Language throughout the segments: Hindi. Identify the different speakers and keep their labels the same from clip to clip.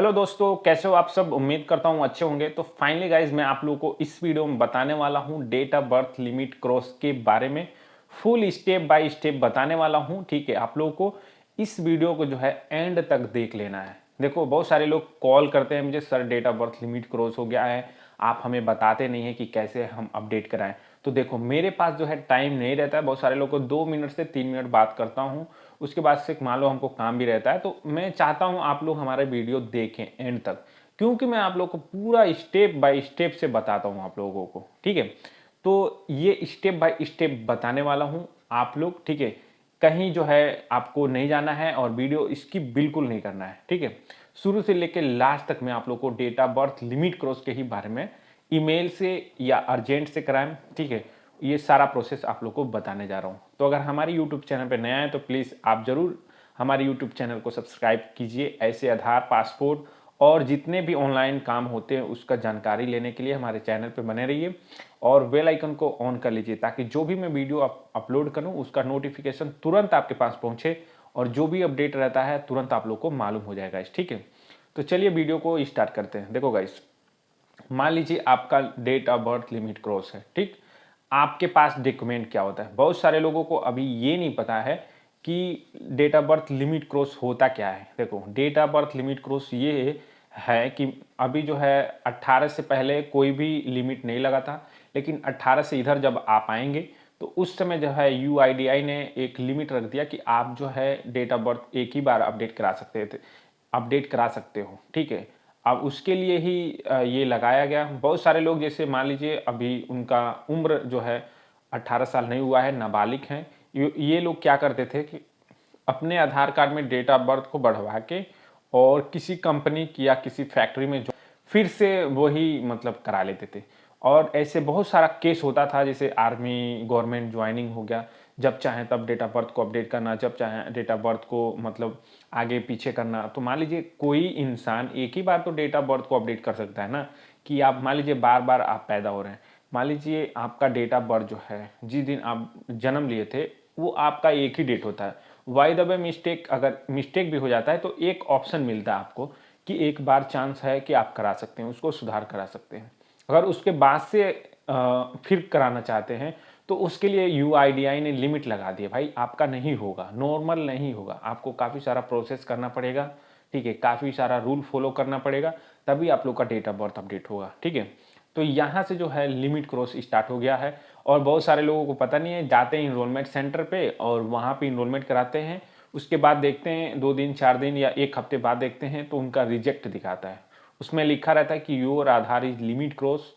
Speaker 1: हेलो दोस्तों, कैसे हो आप सब। उम्मीद करता हूँ अच्छे होंगे। तो फाइनली गाइज मैं आप लोगों को इस वीडियो में बताने वाला हूँ date of birth limit cross के बारे में। फुल स्टेप बाय स्टेप बताने वाला हूँ। ठीक है, आप लोगों को इस वीडियो को जो है एंड तक देख लेना है। देखो, बहुत सारे लोग कॉल करते हैं मुझे, sir date of birth limit cross हो गया है, आप हमें बताते नहीं है कि कैसे हम अपडेट कराएं। तो देखो, मेरे पास जो है टाइम नहीं रहता है। बहुत सारे लोग को 2 मिनट से 3 मिनट बात करता हूँ, उसके बाद से मान लो हमको काम भी रहता है। तो मैं चाहता हूँ आप लोग हमारे वीडियो देखें एंड तक, क्योंकि मैं आप लोग को पूरा स्टेप बाय स्टेप से बताता हूँ आप लोगों को। ठीक है, तो ये स्टेप बाय स्टेप बताने वाला हूँ आप लोग। ठीक है, कहीं जो है आपको नहीं जाना है और वीडियो स्किप बिल्कुल नहीं करना है। ठीक है, शुरू से लेकर लास्ट तक मैं आप लोग को date of birth limit cross के ही बारे में ईमेल से या अर्जेंट से कराएं। ठीक है, ये सारा प्रोसेस आप लोग को बताने जा रहा हूँ। तो अगर हमारे यूट्यूब चैनल पर नया है तो प्लीज़ आप ज़रूर हमारे यूट्यूब चैनल को सब्सक्राइब कीजिए। ऐसे आधार, पासपोर्ट और जितने भी ऑनलाइन काम होते हैं उसका जानकारी लेने के लिए हमारे चैनल पर बने रहिए और बेल आइकन को ऑन कर लीजिए, ताकि जो भी मैं वीडियो अपलोड करूँ उसका नोटिफिकेशन तुरंत आपके पास पहुँचे और जो भी अपडेट रहता है तुरंत आप लोग को मालूम हो जाएगा। ठीक है, तो चलिए वीडियो को स्टार्ट करते हैं। देखो गाइस, मान लीजिए आपका date of birth limit cross है। ठीक, आपके पास डॉक्यूमेंट क्या होता है। बहुत सारे लोगों को अभी ये नहीं पता है कि date of birth limit cross होता क्या है। देखो, date of birth limit cross ये है कि अभी जो है 18 से पहले कोई भी लिमिट नहीं लगा था, लेकिन 18 से इधर जब आप आएंगे तो उस समय जो है यूआईडीआई ने एक लिमिट रख दिया कि आप जो है डेट ऑफ बर्थ एक ही बार अपडेट करा सकते हो। ठीक है, अब उसके लिए ही ये लगाया गया। बहुत सारे लोग, जैसे मान लीजिए अभी उनका उम्र जो है 18 साल नहीं हुआ है, नाबालिग हैं, ये लोग क्या करते थे कि अपने आधार कार्ड में डेट ऑफ बर्थ को बढ़वा के और किसी कंपनी की या किसी फैक्ट्री में जो फिर से वही मतलब करा लेते थे। और ऐसे बहुत सारा केस होता था, जैसे आर्मी गवर्नमेंट ज्वाइनिंग हो गया, जब चाहे तब डेट ऑफ बर्थ को अपडेट करना, जब चाहे डेट ऑफ बर्थ को मतलब आगे पीछे करना। तो मान लीजिए कोई इंसान एक ही बार तो डेट ऑफ बर्थ को अपडेट कर सकता है ना, कि आप मान लीजिए बार बार आप पैदा हो रहे हैं, मान लीजिए आपका डेट ऑफ बर्थ जो है जिस दिन आप जन्म लिए थे वो आपका एक ही डेट होता है। वाई द वे मिस्टेक, अगर मिस्टेक भी हो जाता है तो एक ऑप्शन मिलता है आपको कि एक बार चांस है कि आप करा सकते हैं, उसको सुधार करा सकते हैं। अगर उसके बाद से फिर कराना चाहते हैं तो उसके लिए यूआईडीआई ने लिमिट लगा दी है। भाई आपका नहीं होगा, नॉर्मल नहीं होगा, आपको काफ़ी सारा प्रोसेस करना पड़ेगा। ठीक है, काफ़ी सारा रूल फॉलो करना पड़ेगा, तभी आप लोग का डेट ऑफ बर्थ अपडेट होगा। ठीक है, तो यहाँ से जो है लिमिट क्रॉस स्टार्ट हो गया है और बहुत सारे लोगों को पता नहीं है, जाते हैं इनरोलमेंट सेंटर पे और वहाँ पे इनरोलमेंट कराते हैं। उसके बाद देखते हैं 2 दिन 4 दिन या एक हफ्ते बाद देखते हैं तो उनका रिजेक्ट दिखाता है। उसमें लिखा रहता है कि your Aadhaar is limit cross,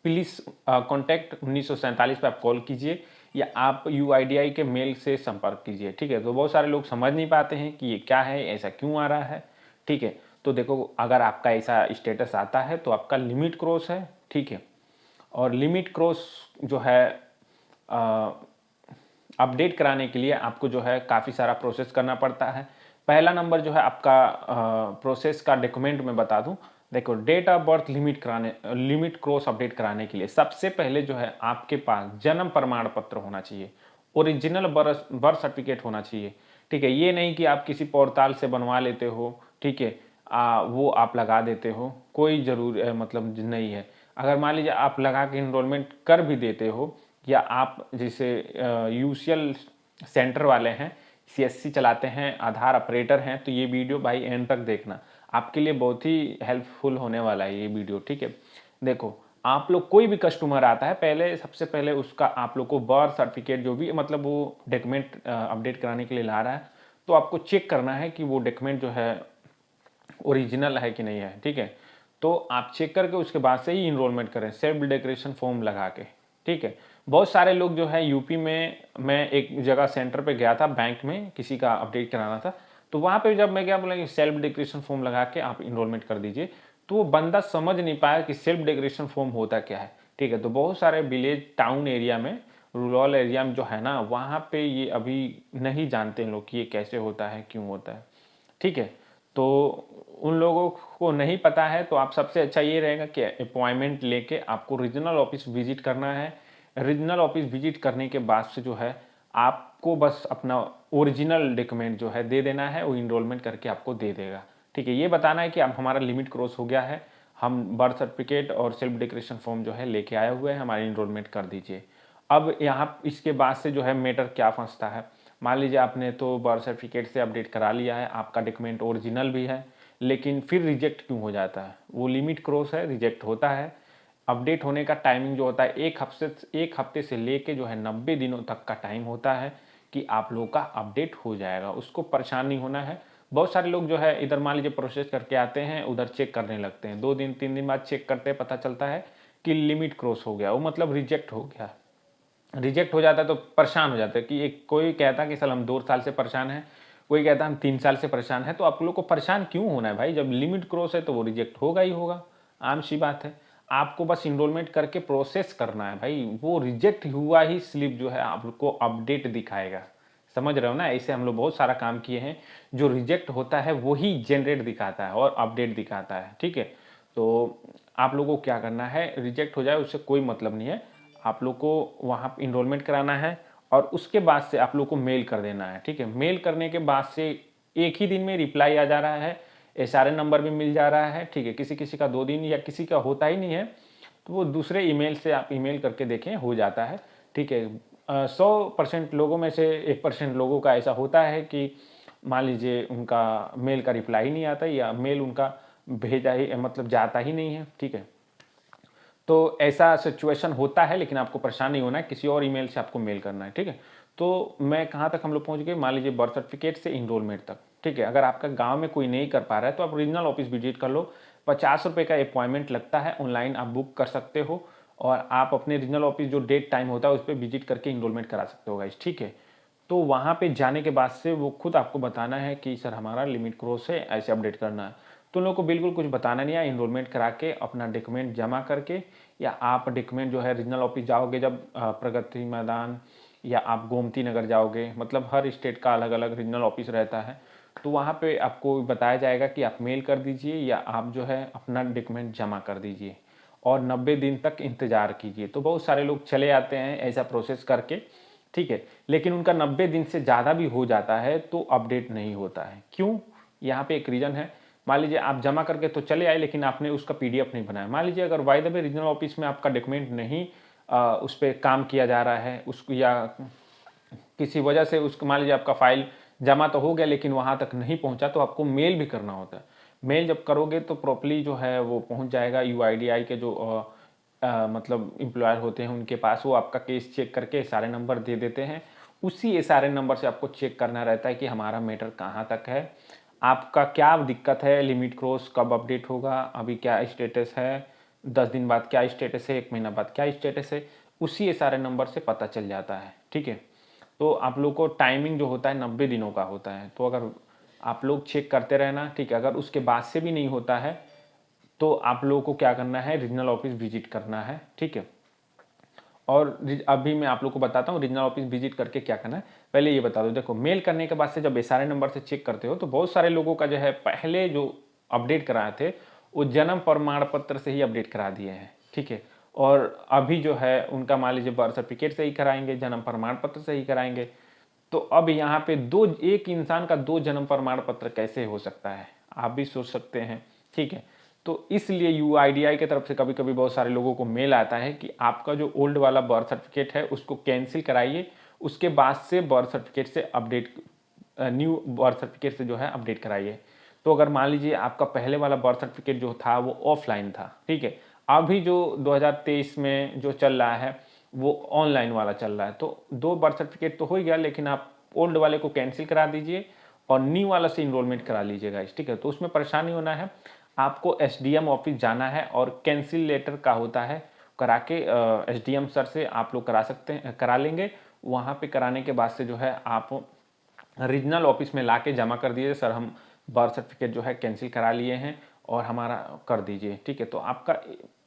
Speaker 1: please contact 1947 पे आप कॉल कीजिए या आप यूआईडीआई के मेल से संपर्क कीजिए। ठीक है, तो बहुत सारे लोग समझ नहीं पाते हैं कि ये क्या है, ऐसा क्यों आ रहा है। ठीक है, तो देखो, अगर आपका ऐसा स्टेटस आता है तो आपका लिमिट क्रॉस है। ठीक है, और लिमिट क्रॉस जो है अपडेट कराने के लिए आपको जो है काफ़ी सारा प्रोसेस करना पड़ता है। पहला नंबर जो है आपका प्रोसेस का डॉक्यूमेंट मैं बता दूं। देखो, date of birth limit cross update कराने के लिए सबसे पहले जो है आपके पास जन्म प्रमाण पत्र होना चाहिए, ओरिजिनल बर्थ सर्टिफिकेट होना चाहिए। ठीक है, ये नहीं कि आप किसी पोर्टल से बनवा लेते हो। ठीक है, वो आप लगा देते हो, कोई जरूर मतलब नहीं है। अगर मान लीजिए आप लगा के इनरोलमेंट कर भी देते हो, या आप जैसे यूसीएल सेंटर वाले हैं, सीएससी चलाते हैं, आधार ऑपरेटर हैं, तो ये वीडियो भाई एंड तक देखना, आपके लिए बहुत ही हेल्पफुल होने वाला है ये वीडियो। ठीक है, देखो, आप लोग कोई भी कस्टमर आता है, पहले सबसे पहले उसका आप लोग को बर्थ सर्टिफिकेट जो भी मतलब वो डॉक्यूमेंट अपडेट कराने के लिए ला रहा है, तो आपको चेक करना है कि वो डॉक्यूमेंट जो है ओरिजिनल है कि नहीं है। ठीक है, तो आप चेक करके उसके बाद से ही इनरोलमेंट करें, सेल्फ डिक्लेरेशन फॉर्म लगा के। ठीक है, बहुत सारे लोग जो है यूपी में, मैं एक जगह सेंटर पे गया था, बैंक में किसी का अपडेट कराना था, तो वहाँ पे जब मैं क्या बोला कि सेल्फ डिक्लेरेशन फॉर्म लगा के आप इनरोलमेंट कर दीजिए, तो वो बंदा समझ नहीं पाया कि सेल्फ डिक्लेरेशन फॉर्म होता क्या है। ठीक है, तो बहुत सारे विलेज टाउन एरिया में, रूरल एरिया में जो है ना, वहाँ पे ये अभी नहीं जानते लोग कि ये कैसे होता है, क्यों होता है। ठीक है, तो उन लोगों को नहीं पता है, तो आप सबसे अच्छा ये रहेगा कि अपॉइंटमेंट लेके आपको रीजनल ऑफिस विजिट करना है। रीजनल ऑफिस विजिट करने के बाद से जो है आपको बस अपना ओरिजिनल डॉक्यूमेंट जो है दे देना है, वो इनरोलमेंट करके आपको दे देगा। ठीक है, ये बताना है कि अब हमारा लिमिट क्रॉस हो गया है, हम बर्थ सर्टिफिकेट और सेल्फ डिक्लेरेशन फॉर्म जो है लेके आए हुए हैं, हमारी इनरोलमेंट कर दीजिए। अब यहाँ इसके बाद से जो है मैटर क्या फंसता है, मान लीजिए आपने तो बर्थ सर्टिफिकेट से अपडेट करा लिया है, आपका डॉक्यूमेंट ओरिजिनल भी है, लेकिन फिर रिजेक्ट क्यों हो जाता है? वो लिमिट क्रॉस है, रिजेक्ट होता है। अपडेट होने का टाइमिंग जो होता है एक हफ्ते से लेके जो है 90 दिनों तक का टाइम होता है कि आप लोगों का अपडेट हो जाएगा, उसको परेशान नहीं होना है। बहुत सारे लोग जो है इधर मान लीजिए प्रोसेस करके आते हैं, उधर चेक करने लगते हैं, 2 दिन 3 दिन बाद चेक करते हैं, पता चलता है कि लिमिट क्रॉस हो गया, वो मतलब रिजेक्ट हो गया। रिजेक्ट हो जाता है तो परेशान हो जाते हैं कि एक कोई कहता है कि सर हम 2 साल से परेशान हैं, कोई कहता है हम 3 साल से परेशान हैं। तो आप लोग को परेशान क्यों होना है भाई? जब लिमिट क्रॉस है तो वो रिजेक्ट होगा ही होगा, आम सी बात है। आपको बस इनरोलमेंट करके प्रोसेस करना है भाई, वो रिजेक्ट हुआ ही स्लिप जो है आपको अपडेट दिखाएगा। समझ रहे हो ना? ऐसे हम लोग बहुत सारा काम किए हैं, जो रिजेक्ट होता है वही जनरेट दिखाता है और अपडेट दिखाता है, ठीक है? तो आप लोगों को क्या करना है, रिजेक्ट हो जाए उससे कोई मतलब नहीं है, आप लोग को वहाँ इनरोलमेंट कराना है और उसके बाद से आप लोग को मेल कर देना है, ठीक है? मेल करने के बाद से एक ही दिन में रिप्लाई आ जा रहा है, SRN नंबर भी मिल जा रहा है, ठीक है? किसी किसी का 2 दिन या किसी का होता ही नहीं है, तो वो दूसरे ईमेल से आप ईमेल करके देखें, हो जाता है, ठीक है? 100% लोगों में से 1% लोगों का ऐसा होता है कि मान लीजिए उनका मेल का रिप्लाई ही नहीं आता या मेल उनका भेजा ही मतलब जाता ही नहीं है, ठीक है? तो ऐसा सिचुएशन होता है, लेकिन आपको परेशान नहीं होना है, किसी और ईमेल से आपको मेल करना है, ठीक है? तो मैं कहाँ तक हम लोग पहुँच गए, मान लीजिए बर्थ सर्टिफिकेट से इनरोलमेंट तक, ठीक है? अगर आपका गांव में कोई नहीं कर पा रहा है तो आप रीजनल ऑफिस विजिट कर लो, 50 रुपये का अपॉइंटमेंट लगता है, ऑनलाइन आप बुक कर सकते हो और आप अपने रीजनल ऑफिस जो डेट टाइम होता है उस पर विजिट करके इनरोलमेंट करा सकते हो गाइस, ठीक है? तो वहाँ पे जाने के बाद से वो खुद आपको बताना है कि सर हमारा लिमिट क्रॉस है, ऐसे अपडेट करना है। तो उन लोगों को बिल्कुल कुछ बताना नहीं है, इनरोलमेंट करा के अपना डॉक्यूमेंट जमा करके, या आप डॉक्यूमेंट जो है रीजनल ऑफिस जाओगे जब प्रगति मैदान, या आप गोमती नगर जाओगे, मतलब हर स्टेट का अलग अलग रीजनल ऑफिस रहता है, तो वहाँ पे आपको बताया जाएगा कि आप मेल कर दीजिए या आप जो है अपना डॉक्यूमेंट जमा कर दीजिए और 90 दिन तक इंतज़ार कीजिए। तो बहुत सारे लोग चले आते हैं ऐसा प्रोसेस करके, ठीक है? लेकिन उनका 90 दिन से ज़्यादा भी हो जाता है तो अपडेट नहीं होता है। क्यों? यहाँ पे एक रीज़न है। मान लीजिए आप जमा करके तो चले आए, लेकिन आपने उसका PDF नहीं बनाया। मान लीजिए अगर by the way regional office में आपका डॉक्यूमेंट नहीं उस पे काम किया जा रहा है, उसको या किसी वजह से उसको मान लीजिए आपका फाइल जमा तो हो गया लेकिन वहाँ तक नहीं पहुँचा, तो आपको मेल भी करना होता है। मेल जब करोगे तो प्रॉपर्ली जो है वो पहुँच जाएगा UIDAI के जो मतलब एम्प्लॉयर होते हैं उनके पास, वो आपका केस चेक करके सारे नंबर दे देते हैं। उसी सारे नंबर से आपको चेक करना रहता है कि हमारा मैटर कहाँ तक है, आपका क्या दिक्कत है, लिमिट क्रॉस कब अपडेट होगा, अभी क्या स्टेटस है, 10 दिन बाद क्या स्टेटस है, 1 महीना बाद क्या स्टेटस है, उसी सारे नंबर से पता चल जाता है, ठीक है? तो आप लोग को टाइमिंग जो होता है 90 दिनों का होता है, तो अगर आप लोग चेक करते रहना, ठीक है? अगर उसके बाद से भी नहीं होता है तो आप लोगों को क्या करना है, रीजनल ऑफिस विजिट करना है, ठीक है? और अभी मैं आप लोग को बताता हूँ रीजनल ऑफिस विजिट करके क्या करना है। पहले ये बता दो, देखो मेल करने के बाद से जब SRN नंबर से चेक करते हो तो बहुत सारे लोगों का जो है पहले जो अपडेट कराए थे वो जन्म प्रमाण पत्र से ही अपडेट करा दिए हैं, ठीक है? और अभी जो है उनका मान लीजिए बर्थ सर्टिफिकेट से ही कराएंगे, जन्म प्रमाण पत्र से ही कराएंगे। तो अब यहाँ पे एक इंसान का 2 जन्म प्रमाण पत्र कैसे हो सकता है, आप भी सोच सकते हैं, ठीक है? तो इसलिए UIDAI की तरफ से कभी कभी बहुत सारे लोगों को मेल आता है कि आपका जो ओल्ड वाला बर्थ सर्टिफिकेट है उसको कैंसिल कराइए, उसके बाद से बर्थ सर्टिफिकेट से अपडेट, न्यू बर्थ सर्टिफिकेट से जो है अपडेट कराइए। तो अगर मान लीजिए आपका पहले वाला बर्थ सर्टिफिकेट जो था वो ऑफलाइन था, ठीक है? अभी जो 2023 में जो चल रहा है वो ऑनलाइन वाला चल रहा है, तो 2 बर्थ सर्टिफिकेट तो हो ही गया, लेकिन आप ओल्ड वाले को कैंसिल करा दीजिए और न्यू वाला से इनरोलमेंट करा लीजिएगा, ठीक है? तो उसमें परेशानी होना है, आपको SDM ऑफिस जाना है और कैंसिल लेटर का होता है, करा के SDM सर से आप लोग करा सकते हैं, करा लेंगे। वहाँ पे कराने के बाद से जो है आप रीजनल ऑफिस में लाके जमा कर दीजिए, सर हम बर्थ सर्टिफिकेट जो है कैंसिल करा लिए हैं और हमारा कर दीजिए, ठीक है? तो आपका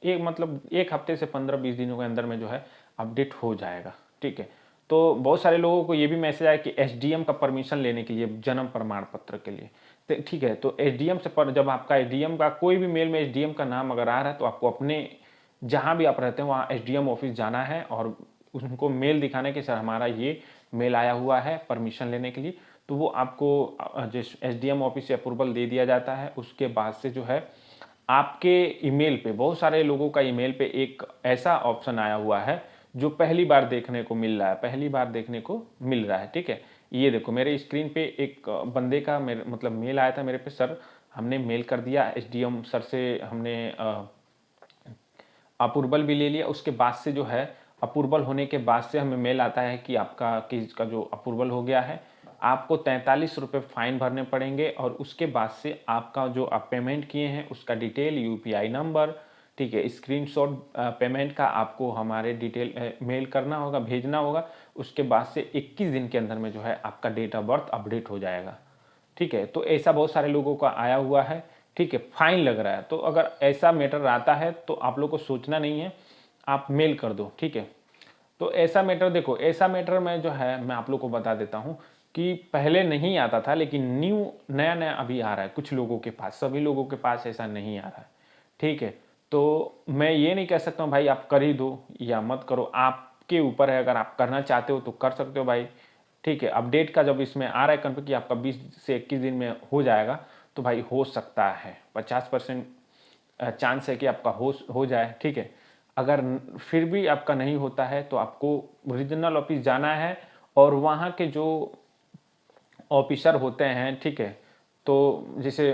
Speaker 1: एक मतलब 1 हफ्ते से 15-20 दिनों के अंदर में जो है अपडेट हो जाएगा, ठीक है? तो बहुत सारे लोगों को ये भी मैसेज आया कि SDM का परमिशन लेने के लिए, जन्म प्रमाण पत्र के लिए, तो ठीक है, तो SDM से पर जब आपका SDM का कोई भी मेल में SDM का नाम अगर आ रहा है तो आपको अपने जहाँ भी आप रहते हैं वहाँ SDM ऑफिस जाना है और उनको मेल दिखाना है कि सर हमारा ये मेल आया हुआ है परमिशन लेने के लिए। तो वो आपको जो एसडीएम ऑफिस से अप्रूवल दे दिया जाता है। उसके बाद से जो है आपके ईमेल पे, बहुत सारे लोगों का ईमेल पे एक ऐसा ऑप्शन आया हुआ है जो पहली बार देखने को मिल रहा है, पहली बार देखने को मिल रहा है, ठीक है। ये देखो मेरे स्क्रीन पे एक बंदे का मेरे मतलब मेल आया था मेरे पे, सर हमने मेल कर दिया एसडीएम सर से, हमने अप्रूवल भी ले लिया। उसके बाद से जो है अप्रूवल होने के बाद से हमें मेल आता है कि आपका केस का जो अप्रूवल हो गया है, आपको 43 रुपये फ़ाइन भरने पड़ेंगे। और उसके बाद से आपका जो आप पेमेंट किए हैं उसका डिटेल, यूपीआई नंबर, ठीक है, स्क्रीनशॉट पेमेंट का आपको हमारे डिटेल मेल करना होगा, भेजना होगा। उसके बाद से 21 दिन के अंदर में जो है आपका डेट ऑफ बर्थ अपडेट हो जाएगा, ठीक है। तो ऐसा बहुत सारे लोगों का आया हुआ है, ठीक है, फाइन लग रहा है। तो अगर ऐसा मैटर आता है तो आप लोग को सोचना नहीं है, आप मेल कर दो, ठीक है। तो ऐसा मैटर देखो, ऐसा मैटर में जो है मैं आप लोग को बता देता हूँ कि पहले नहीं आता था, लेकिन नया नया अभी आ रहा है कुछ लोगों के पास, सभी लोगों के पास ऐसा नहीं आ रहा है, ठीक है। तो मैं ये नहीं कह सकता हूँ भाई आप कर ही दो या मत करो, आपके ऊपर है। अगर आप करना चाहते हो तो कर सकते हो भाई, ठीक है। अपडेट का जब इसमें आ रहा है कंफर्म कि आपका 20 से 21 दिन में हो जाएगा, तो भाई हो सकता है 50% चांस है कि आपका हो जाए, ठीक है। अगर फिर भी आपका नहीं होता है तो आपको रीजनल ऑफिस जाना है, और वहाँ के जो ऑफिसर होते हैं, ठीक है, तो जैसे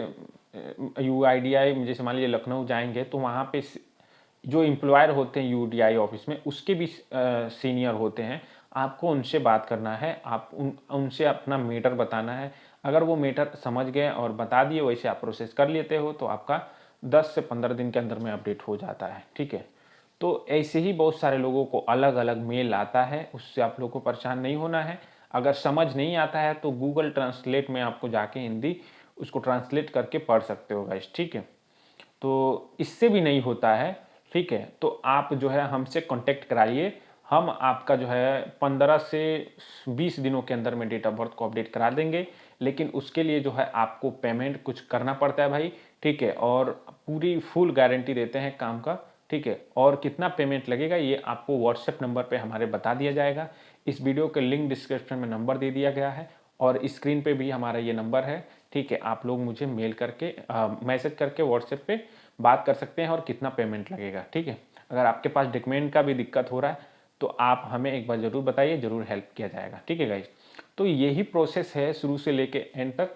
Speaker 1: यूआईडीआई, जैसे मान लीजिए लखनऊ जाएंगे तो वहाँ पे जो एम्प्लॉयर होते हैं यूडीआई ऑफिस में, उसके भी सीनियर होते हैं। आपको उनसे बात करना है, आप उनसे अपना मैटर बताना है। अगर वो मैटर समझ गए और बता दिए, वैसे आप प्रोसेस कर लेते हो, तो आपका 10 से 15 दिन के अंदर में अपडेट हो जाता है, ठीक है। तो ऐसे ही बहुत सारे लोगों को अलग अलग मेल आता है, उससे आप लोगों को परेशान नहीं होना है। अगर समझ नहीं आता है तो गूगल ट्रांसलेट में आपको जाके हिंदी उसको ट्रांसलेट करके पढ़ सकते हो गाइस, ठीक है। तो इससे भी नहीं होता है, ठीक है, तो आप जो है हमसे कांटेक्ट कराइए। हम आपका जो है 15 से 20 दिनों के अंदर में डेट ऑफ बर्थ को अपडेट करा देंगे। लेकिन उसके लिए जो है आपको पेमेंट कुछ करना पड़ता है भाई, ठीक है। और पूरी फुल गारंटी देते हैं काम का, ठीक है। और कितना पेमेंट लगेगा ये आपको व्हाट्सएप नंबर पे हमारे बता दिया जाएगा। इस वीडियो के लिंक डिस्क्रिप्शन में नंबर दे दिया गया है, और स्क्रीन पे भी हमारा ये नंबर है, ठीक है। आप लोग मुझे मेल करके मैसेज करके व्हाट्सएप पे बात कर सकते हैं और कितना पेमेंट लगेगा, ठीक है। अगर आपके पास डॉक्यूमेंट का भी दिक्कत हो रहा है तो आप हमें एक बार ज़रूर बताइए, ज़रूर हेल्प किया जाएगा, ठीक है गाइज। तो यही प्रोसेस है शुरू से लेके एंड तक,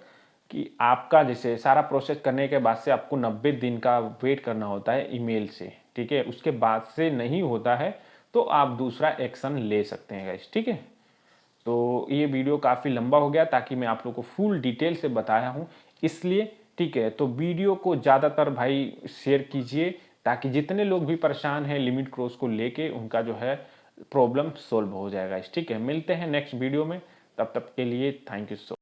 Speaker 1: कि आपका जैसे सारा प्रोसेस करने के बाद से आपको 90 दिन का वेट करना होता है ईमेल से, ठीक है। उसके बाद से नहीं होता है तो आप दूसरा एक्शन ले सकते हैं गाइज, ठीक है। तो ये वीडियो काफ़ी लंबा हो गया, ताकि मैं आप लोग को फुल डिटेल से बताया हूँ इसलिए, ठीक है। तो वीडियो को ज़्यादातर भाई शेयर कीजिए, ताकि जितने लोग भी परेशान हैं लिमिट क्रॉस को लेके, उनका जो है प्रॉब्लम सॉल्व हो जाएगा, ठीक है। मिलते हैं नेक्स्ट वीडियो में, तब तक के लिए थैंक यू सो